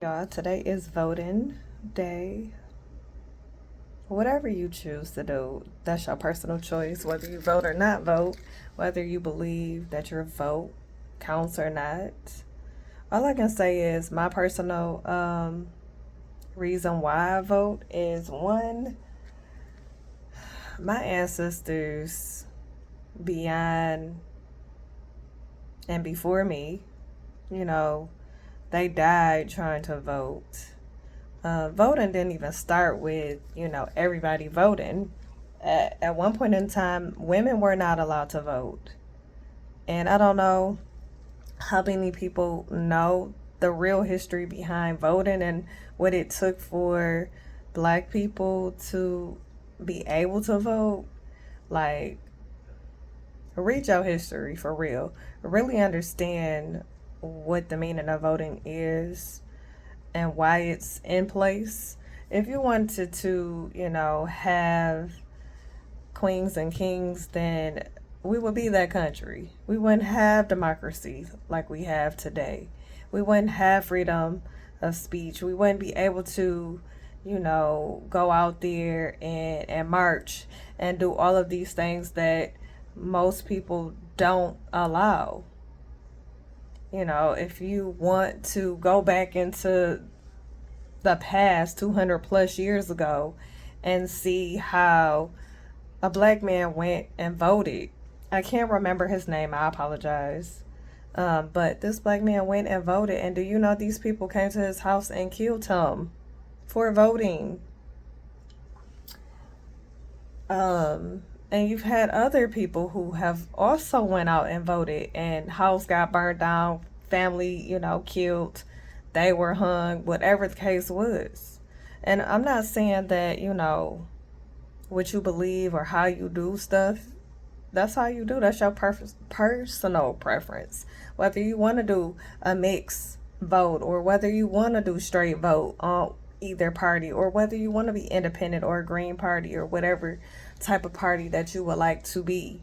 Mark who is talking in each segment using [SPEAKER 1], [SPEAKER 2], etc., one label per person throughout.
[SPEAKER 1] Y'all, today is voting day. Whatever you choose to do, that's your personal choice. Whether you vote or not vote, whether you believe that your vote counts or not. All I can say is my personal reason why I vote is one, my ancestors beyond and before me, you know, they died trying to vote. Voting didn't even start with, everybody voting. At one point in time, women were not allowed to vote. And I don't know how many people know the real history behind voting and what it took for black people to be able to vote. Like, read your history for real. Really understand what the meaning of voting is and why it's in place. If you wanted to, have queens and kings, then we would be that country. We wouldn't have democracy like we have today. We wouldn't have freedom of speech. We wouldn't be able to, go out there and march and do all of these things that most people don't allow. If you want to go back into the past 200 plus years ago and see how a black man went and voted. I can't remember his name, I apologize. But this black man went and voted, and do you know these people came to his house and killed him for voting? And you've had other people who have also went out and voted, and house got burned down, family, killed, they were hung, whatever the case was. And I'm not saying that, what you believe or how you do stuff, that's how you do. That's your personal preference. Whether you want to do a mix vote or whether you want to do straight vote on either party or whether you want to be independent or a green party or whatever type of party that you would like to be.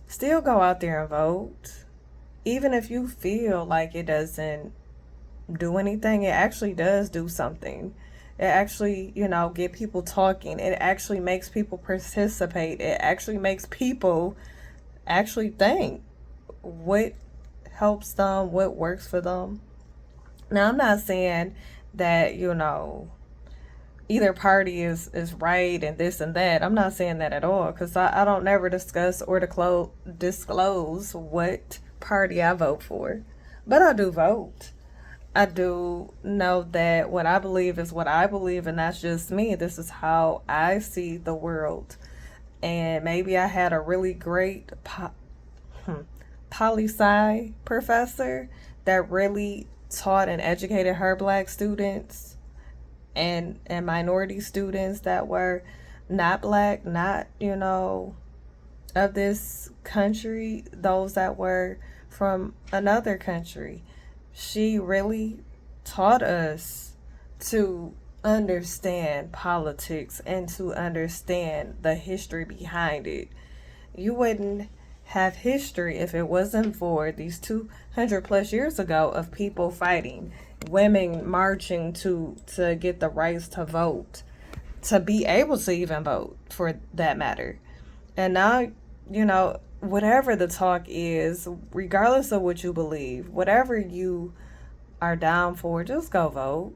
[SPEAKER 1] Still go out there and vote. Even if you feel like it doesn't do anything, it actually does do something. It actually, get people talking. It actually makes people participate. It actually makes people actually think what helps them, what works for them. Now, I'm not saying that, either party is right and this and that. I'm not saying that at all because I don't never discuss or disclose what party I vote for. But I do vote. I do know that what I believe is what I believe, and that's just me. This is how I see the world. And maybe I had a really great poli sci professor that really taught and educated her black students and minority students that were not black, not, of this country, those that were from another country. She really taught us to understand politics and to understand the history behind it. You wouldn't have history if it wasn't for these 200 plus years ago of people fighting, women marching to get the rights to vote, to be able to even vote for that matter. And now, whatever the talk is, regardless of what you believe, whatever you are down for, just go vote.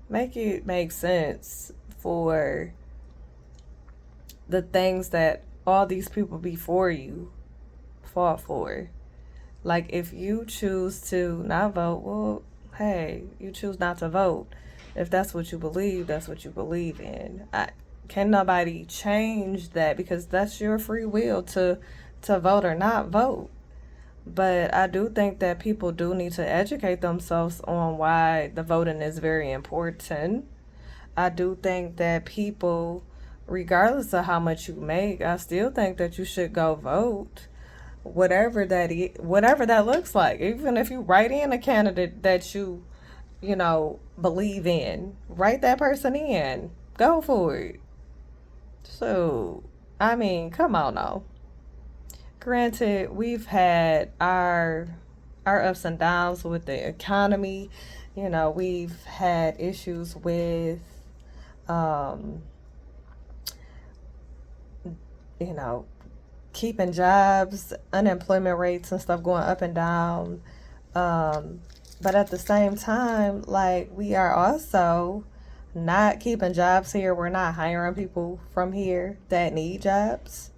[SPEAKER 1] Make it make sense for the things that all these people before you fought for. Like, if you choose to not vote, well, hey, you choose not to vote. If that's what you believe, that's what you believe in. Can nobody change that because that's your free will to vote or not vote. But I do think that people do need to educate themselves on why the voting is very important. I do think that people, regardless of how much you make, I still think that you should go vote. Whatever that looks like. Even if you write in a candidate that you believe in, write that person in. Go for it. So, I mean, come on now. Granted, we've had our ups and downs with the economy You know, we've had issues with, um, you know, keeping jobs, unemployment rates and stuff going up and down. Um, but at the same time, like, we are also not keeping jobs here. We're not hiring people from here that need jobs.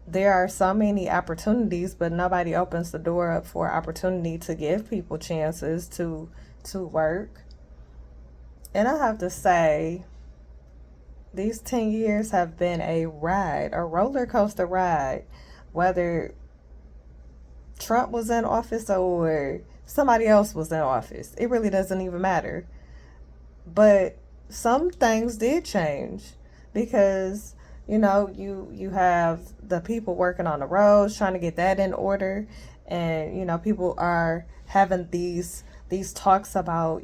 [SPEAKER 1] There are so many opportunities, but nobody opens the door up for opportunity to give people chances to work. And I have to say, these 10 years have been a ride, a roller coaster ride. Whether Trump was in office or somebody else was in office, it really doesn't even matter. But some things did change because you have the people working on the roads trying to get that in order, and people are having these talks about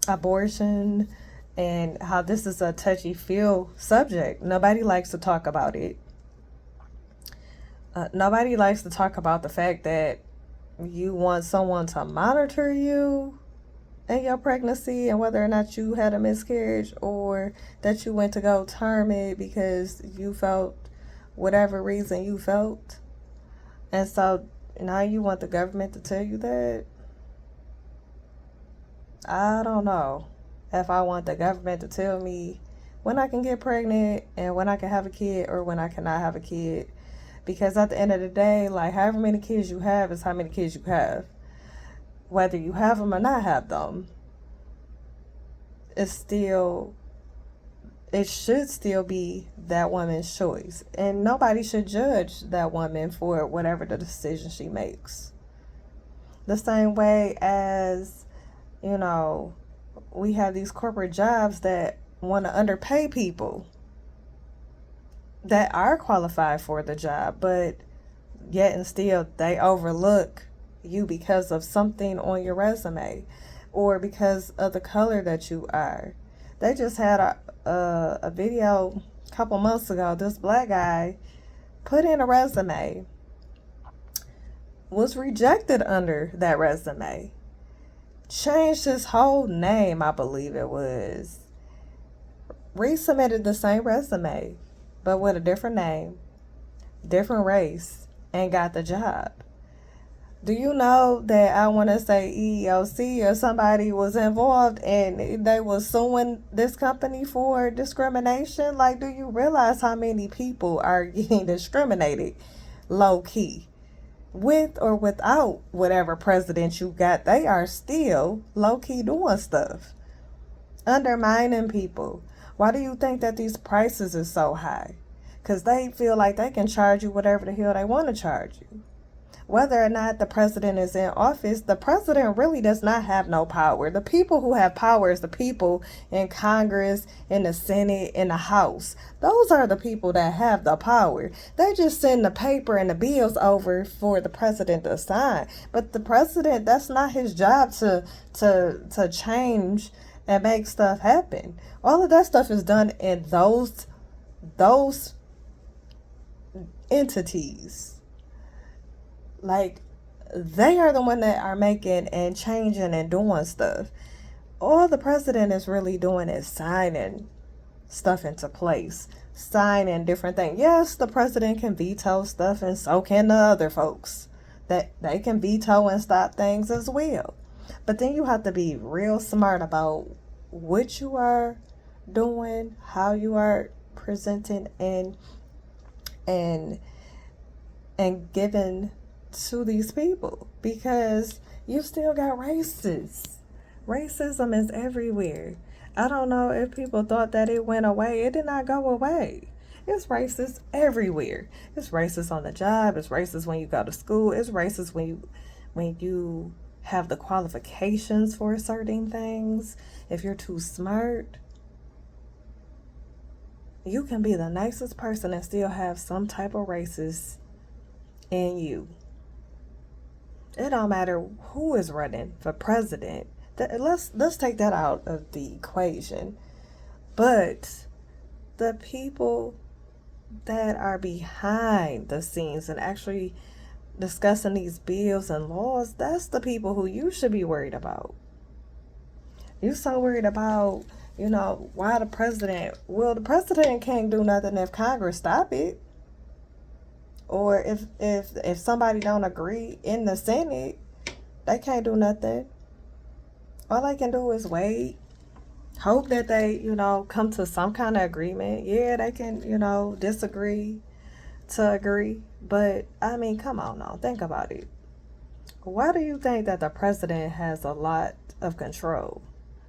[SPEAKER 1] abortion and how this is a touchy feel subject. Nobody likes to talk about it. Nobody likes to talk about the fact that you want someone to monitor you in your pregnancy and whether or not you had a miscarriage, or that you went to go term it because you felt whatever reason you felt. And so now you want the government to tell you that? I don't know if I want the government to tell me when I can get pregnant and when I can have a kid or when I cannot have a kid. Because at the end of the day, like, however many kids you have is how many kids you have. Whether you have them or not have them, it's still, it should still be that woman's choice. And nobody should judge that woman for whatever the decision she makes. The same way as, we have these corporate jobs that want to underpay people that are qualified for the job, but yet and still they overlook you because of something on your resume or because of the color that you are. They just had a video a couple months ago. This black guy put in a resume, was rejected under that resume, changed his whole name, I believe it was, resubmitted the same resume but with a different name, different race, and got the job. Do you know that I want to say EEOC or somebody was involved and they was suing this company for discrimination? Like, do you realize how many people are getting discriminated low key? With or without whatever president you got, they are still low key doing stuff, undermining people. Why do you think that these prices are so high? Because they feel like they can charge you whatever the hell they want to charge you. Whether or not the president is in office, the president really does not have no power. The people who have power is the people in Congress, in the Senate, in the House. Those are the people that have the power. They just send the paper and the bills over for the president to sign. But the president, that's not his job to change and make stuff happen. All of that stuff is done in those entities. Like, they are the one that are making and changing and doing stuff. All the president is really doing is signing stuff into place, signing different things. Yes, the president can veto stuff, and so can the other folks. That they can veto and stop things as well. But then you have to be real smart about what you are doing, how you are presenting, and giving to these people, because you still got racists. Racism is everywhere. I don't know if people thought that it went away. It did not go away. It's racist everywhere. It's racist on the job. It's racist when you go to school. It's racist when you have the qualifications for certain things. If you're too smart, you can be the nicest person and still have some type of racist in you. It don't matter who is running for president. Let's take that out of the equation. But the people that are behind the scenes and actually discussing these bills and laws, that's the people who you should be worried about. You so worried about, why the president, well, the president can't do nothing if Congress stop it. Or if somebody don't agree in the Senate, they can't do nothing. All they can do is wait, hope that they, come to some kind of agreement. Yeah, they can, disagree to agree. But, I mean, come on now, think about it. Why do you think that the president has a lot of control?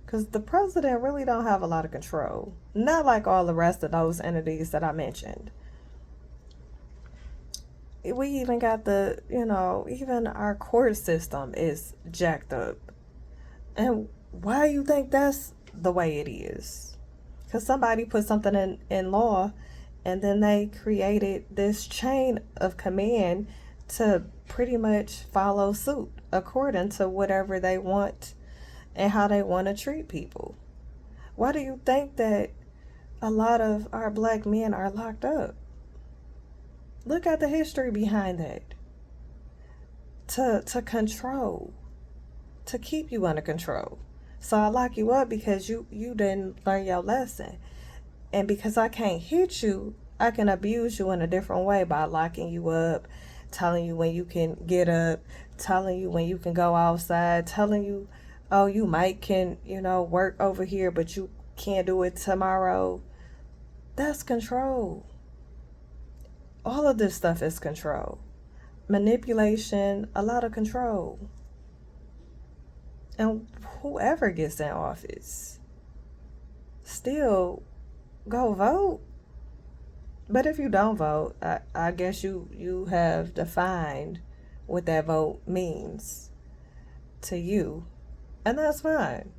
[SPEAKER 1] Because the president really don't have a lot of control. Not like all the rest of those entities that I mentioned. We even got even our court system is jacked up. And why you think that's the way it is? Because somebody put something in law, and then they created this chain of command to pretty much follow suit according to whatever they want and how they want to treat people. Why do you think that a lot of our black men are locked up? Look at the history behind that. To control, to keep you under control. So I lock you up because you didn't learn your lesson. And because I can't hit you, I can abuse you in a different way by locking you up, telling you when you can get up, telling you when you can go outside, telling you, oh, you might can, work over here, but you can't do it tomorrow. That's control. All of this stuff is control. Manipulation, a lot of control. And whoever gets in office, still go vote. But if you don't vote, I guess you have defined what that vote means to you. And that's fine.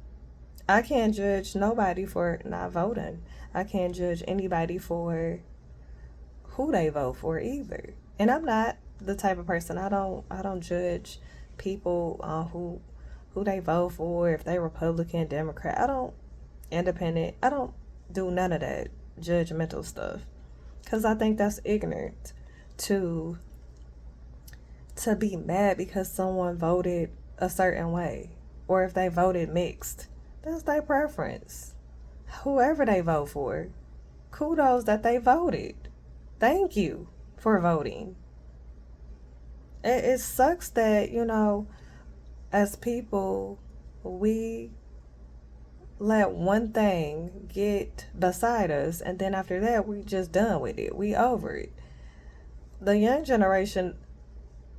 [SPEAKER 1] I can't judge nobody for not voting. I can't judge anybody for who they vote for either. And I'm not the type of person, I don't judge people who they vote for, if they Republican, Democrat. Independent. I don't do none of that judgmental stuff. Because I think that's ignorant to be mad because someone voted a certain way. Or if they voted mixed. That's their preference. Whoever they vote for, kudos that they voted. Thank you for voting. It sucks that, as people, we let one thing get beside us, and then after that, we just done with it. We over it. The young generation,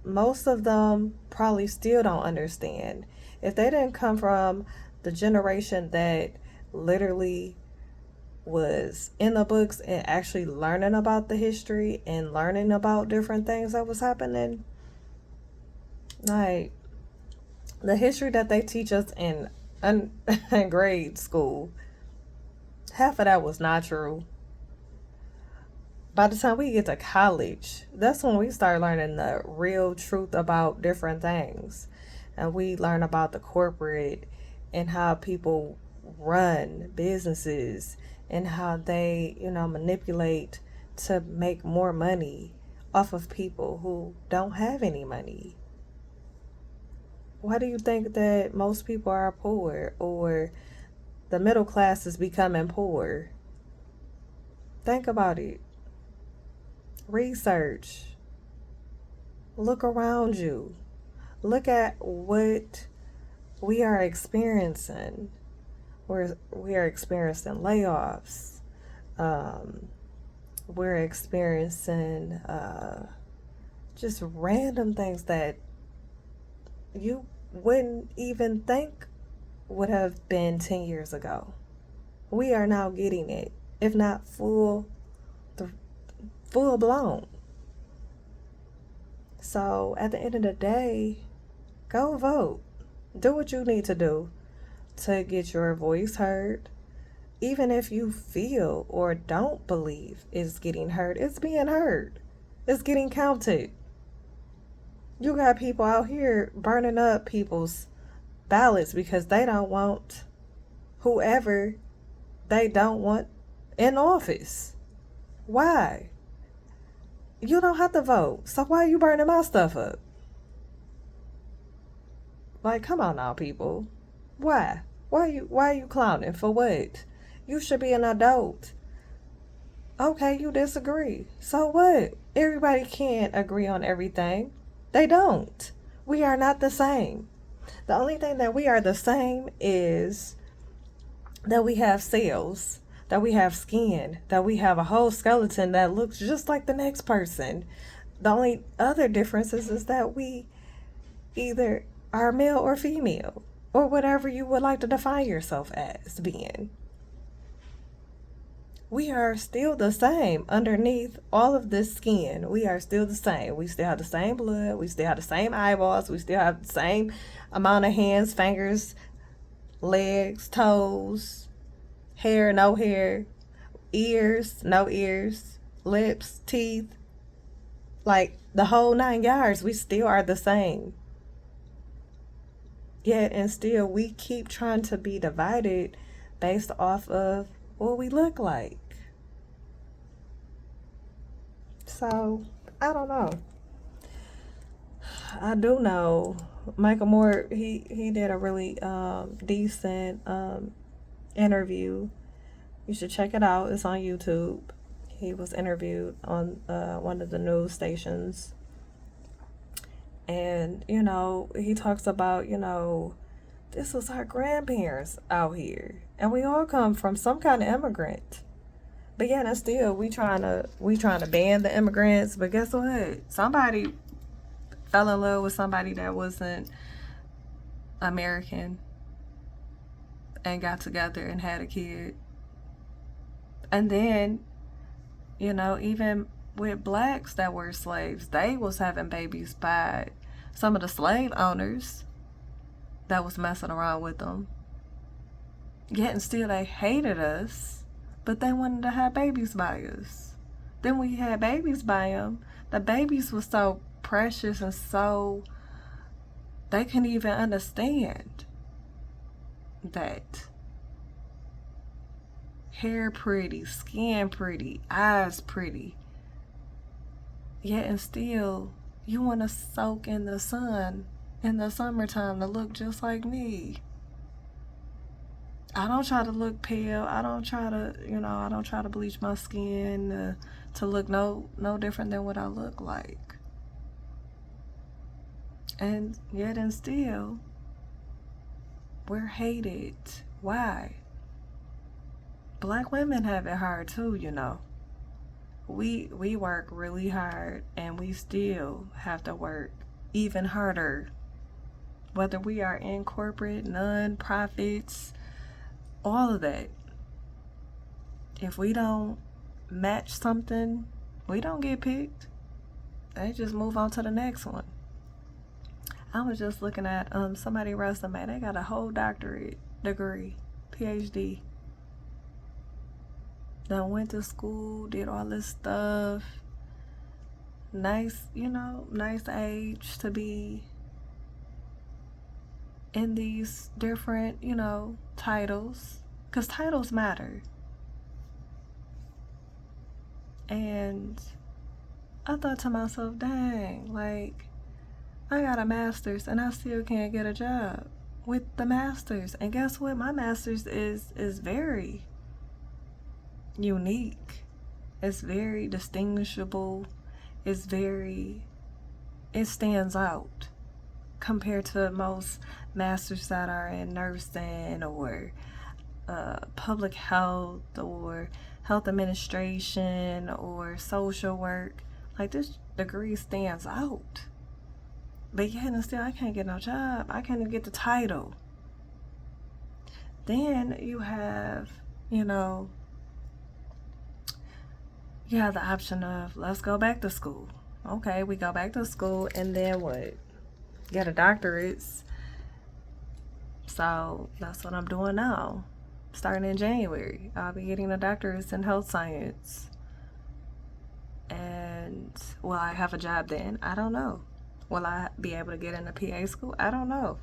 [SPEAKER 1] most of them probably still don't understand. If they didn't come from the generation that literally was in the books and actually learning about the history and learning about different things that was happening, like the history that they teach us in grade school, half of that was not true. By the time we get to college, that's when we start learning the real truth about different things. And we learn about the corporate and how people run businesses and how they, manipulate to make more money off of people who don't have any money. Why do you think that most people are poor or the middle class is becoming poor? Think about it. Research. Look around you. Look at what we are experiencing. We are experiencing layoffs. We're experiencing just random things that you wouldn't even think would have been 10 years ago. We are now getting it, if not full blown. So at the end of the day, go vote. Do what you need to do to get your voice heard. Even if you feel or don't believe it's getting heard, it's being heard. It's getting counted. You got people out here burning up people's ballots because they don't want whoever they don't want in office. Why? You don't have to vote. So why are you burning my stuff up? Like, come on now, people. Why? Why are you clowning? For what? You should be an adult. Okay, you disagree. So what? Everybody can't agree on everything. They don't. We are not the same. The only thing that we are the same is that we have cells, that we have skin, that we have a whole skeleton that looks just like the next person. The only other differences is that we either are male or female, or whatever you would like to define yourself as being. We are still the same underneath all of this skin. We are still the same. We still have the same blood. We still have the same eyeballs. We still have the same amount of hands, fingers, legs, toes, hair, no hair, ears, no ears, lips, teeth. Like the whole 9 yards, we still are the same. Yet and still, we keep trying to be divided based off of what we look like. So, I don't know. I do know Michael Moore, he did a really decent interview. You should check it out. It's on YouTube. He was interviewed on one of the news stations. And, he talks about, this was our grandparents out here. And we all come from some kind of immigrant. But yeah, and still we trying to ban the immigrants. But guess what? Somebody fell in love with somebody that wasn't American and got together and had a kid. And then, even with blacks that were slaves, they was having babies by some of the slave owners that was messing around with them. Yet and still they hated us, but they wanted to have babies by us. Then we had babies by them. The babies were so precious and so they couldn't even understand that hair pretty, skin pretty, eyes pretty. Yet and still you want to soak in the sun in the summertime to look just like me. I don't try to look pale. I don't try to bleach my skin to look no different than what I look like. And yet and still, we're hated. Why? Black women have it hard too, We work really hard and we still have to work even harder. Whether we are in corporate, non-profits, all of that. If we don't match something, we don't get picked. They just move on to the next one. I was just looking at somebody resume. They got a whole doctorate degree, PhD. Done went to school, did all this stuff. Nice, nice age to be in these different, titles. Because titles matter. And I thought to myself, dang, like, I got a master's and I still can't get a job with the master's. And guess what? My master's is very unique. It's very distinguishable. It stands out compared to most masters that are in nursing or public health or health administration or social work. Like, this degree stands out. But yet and still, I can't get no job. I can't even get the title. Then you have, you have the option of, let's go back to school. Okay, we go back to school, and then what? Get a doctorate. So that's what I'm doing now. Starting in January, I'll be getting a doctorate in health science. And will I have a job then? I don't know. Will I be able to get into PA school? I don't know.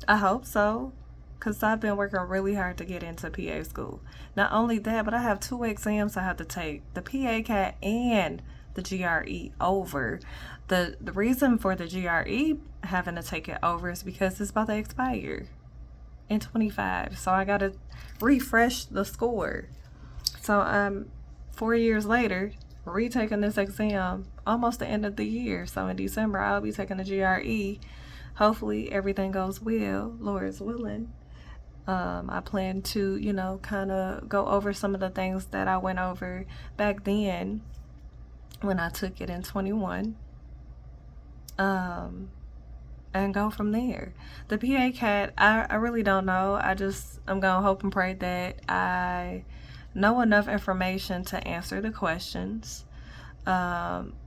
[SPEAKER 1] I hope so, because I've been working really hard to get into PA school. Not only that, but I have 2 exams I have to take. The PA CAT and the GRE over. The reason for the GRE having to take it over is because it's about to expire in 25. So I gotta refresh the score. So 4 years later, retaking this exam almost the end of the year. So in December I'll be taking the GRE. Hopefully everything goes well, Lord's willing. I plan to, you know, kind of go over some of the things that I went over back then when I took it in 21. And go from there. The PA CAT, I really don't know. I'm gonna hope and pray that I know enough information to answer the questions.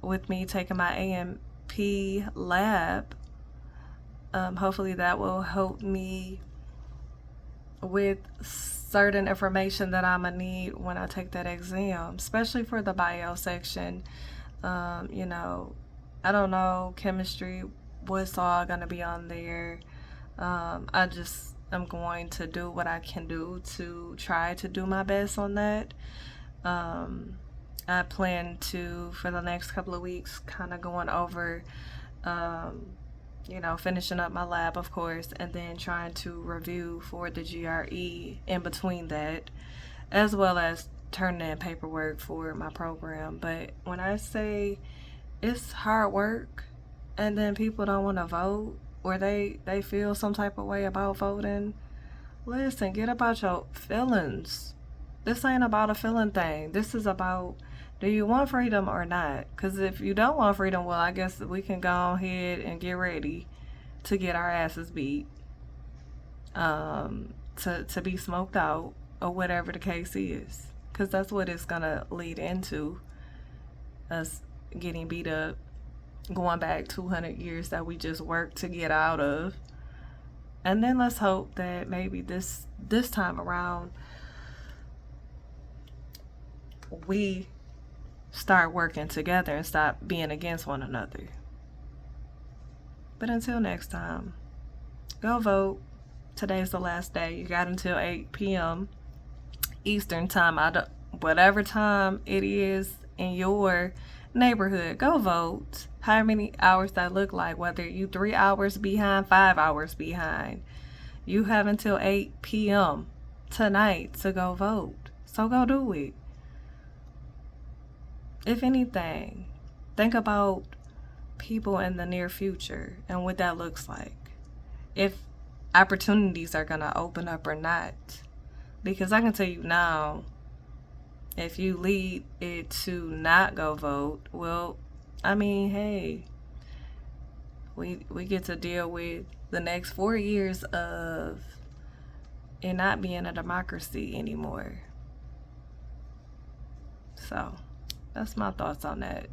[SPEAKER 1] With me taking my AMP lab, hopefully that will help me with certain information that I'm gonna need when I take that exam, especially for the bio section. You know, I don't know chemistry, what's all gonna be on there. I'm going to do what I can do to try to do my best on that. I plan to, for the next couple of weeks, kind of going over, you know, finishing up my lab, of course, and then trying to review for the GRE in between that, as well as turning in paperwork for my program. But when I say it's hard work and then people don't want to vote, or they feel some type of way about voting, listen, get about your feelings. This ain't about a feeling thing. This is about, do you want freedom or not? Because if you don't want freedom, well, I guess we can go ahead and get ready to get our asses beat, to be smoked out, or whatever the case is. Because that's what it's going to lead into, us getting beat up, going back 200 years that we just worked to get out of. And then let's hope that maybe this time around we start working together and stop being against one another. But until next time, go vote. Today's the last day. You got until 8 p.m. Eastern time. Whatever time it is in your neighborhood, go vote. How many hours that look like, whether you 3 hours behind, 5 hours behind, you have until 8 p.m. tonight to go vote. So go do it. If anything, think about people in the near future and what that looks like. If opportunities are gonna open up or not. Because I can tell you now, if you lead it to not go vote, well, I mean, hey, we get to deal with the next 4 years of it not being a democracy anymore. So that's my thoughts on that.